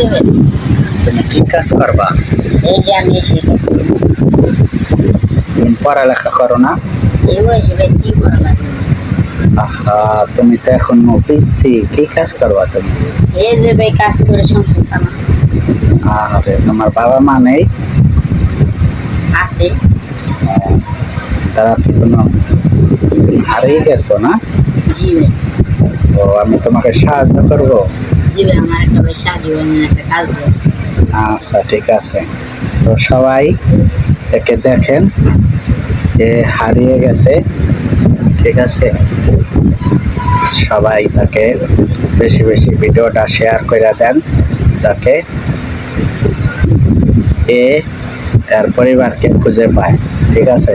যে ভাই, তুমি কি কাজ করবা? এই যে আমি এসে গেছি। তুমি পড়ালেখা করো না? এই বয়সে ভাই কি করা লাগবে? আহা, তুমি তো এখন পিসি, কি কাজ করবা তুমি? এই যে ভাই কাজ করে সংসার চালা আরে তোমার বাবা মা নেই? আছে। তারা কি কোনো হারিয়ে গেছো না? জি ভাই, তো আমি তোমাকে সাহায্য করবো। জি ভাই, আমার একটা ভাই সাহায্য করবেন, একটা কাজ দেয়। আচ্ছা, ঠিক আছে। তো সবাই একে দেখেন, যে হারিয়ে গেছে। ঠিক আছে, সবাই তাকে বেশি বেশি ভিডিওটা শেয়ার করে দেন, যাতে এ এর পরিবারকে খুঁজে পায়। ঠিক আছে।